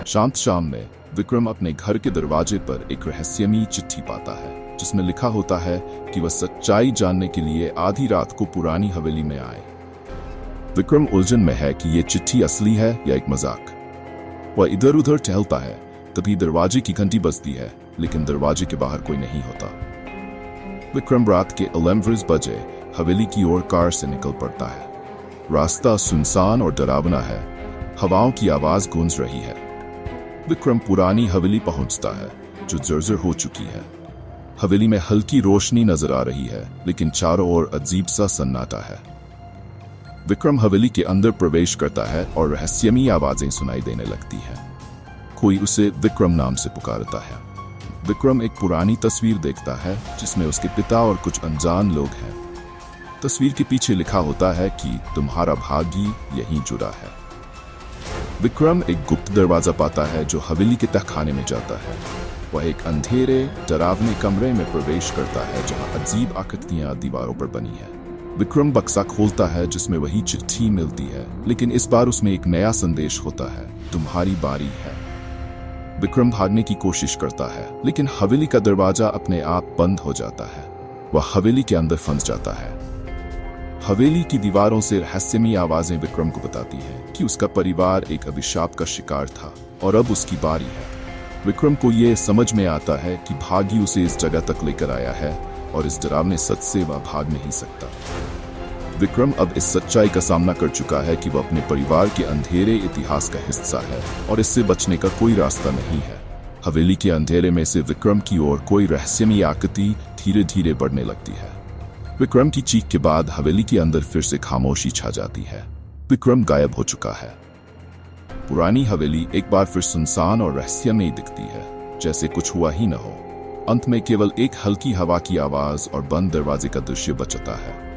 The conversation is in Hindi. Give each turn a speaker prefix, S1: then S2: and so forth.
S1: शांत शाम में विक्रम अपने घर के दरवाजे पर एक रहस्यमयी चिट्ठी पाता है जिसमें लिखा होता है कि वह सच्चाई जानने के लिए आधी रात को पुरानी हवेली में आए। विक्रम उलझन में है कि यह चिट्ठी असली है या एक मजाक। वह इधर उधर टहलता है, तभी दरवाजे की घंटी बजती है, लेकिन दरवाजे के बाहर कोई नहीं होता। विक्रम रात के 11 बजे हवेली की ओर कार से निकल पड़ता है। रास्ता सुनसान और डरावना है, हवाओं की आवाज गूंज रही है। विक्रम पुरानी हवेली पहुंचता है जो जर्जर हो चुकी है। हवेली में हल्की रोशनी नजर आ रही है, लेकिन चारों ओर अजीब सा सन्नाटा है। विक्रम हवेली के अंदर प्रवेश करता है और रहस्यमयी आवाजें सुनाई देने लगती हैं। कोई उसे विक्रम नाम से पुकारता है। विक्रम एक पुरानी तस्वीर देखता है जिसमें उसके पिता और कुछ अनजान लोग हैं। तस्वीर के पीछे लिखा होता है कि तुम्हारा भाग्य यहीं जुड़ा है। विक्रम एक गुप्त दरवाजा पाता है जो हवेली के तहखाने में जाता है। वह एक अंधेरे डरावने कमरे में प्रवेश करता है जहां अजीब आकृतियां दीवारों पर बनी है। विक्रम बक्सा खोलता है जिसमें वही चिट्ठी मिलती है, लेकिन इस बार उसमें एक नया संदेश होता है, तुम्हारी बारी है। विक्रम भागने की कोशिश करता है, लेकिन हवेली का दरवाजा अपने आप बंद हो जाता है। वह हवेली के अंदर फंस जाता है। हवेली की दीवारों से रहस्यमयी आवाजें विक्रम को बताती हैं कि उसका परिवार एक अभिशाप का शिकार था और अब उसकी बारी है। विक्रम को यह समझ में आता है कि भाग्य उसे इस जगह तक लेकर आया है और इस डरावने सच से वह भाग नहीं सकता। विक्रम अब इस सच्चाई का सामना कर चुका है कि वह अपने परिवार के अंधेरे इतिहास का हिस्सा है और इससे बचने का कोई रास्ता नहीं है। हवेली के अंधेरे में से विक्रम की ओर कोई रहस्यमयी आकृति धीरे धीरे बढ़ने लगती है। विक्रम की चीख के बाद हवेली के अंदर फिर से खामोशी छा जाती है। विक्रम गायब हो चुका है। पुरानी हवेली एक बार फिर सुनसान और रहस्यमयी दिखती है, जैसे कुछ हुआ ही न हो। अंत में केवल एक हल्की हवा की आवाज और बंद दरवाजे का दृश्य बचता है।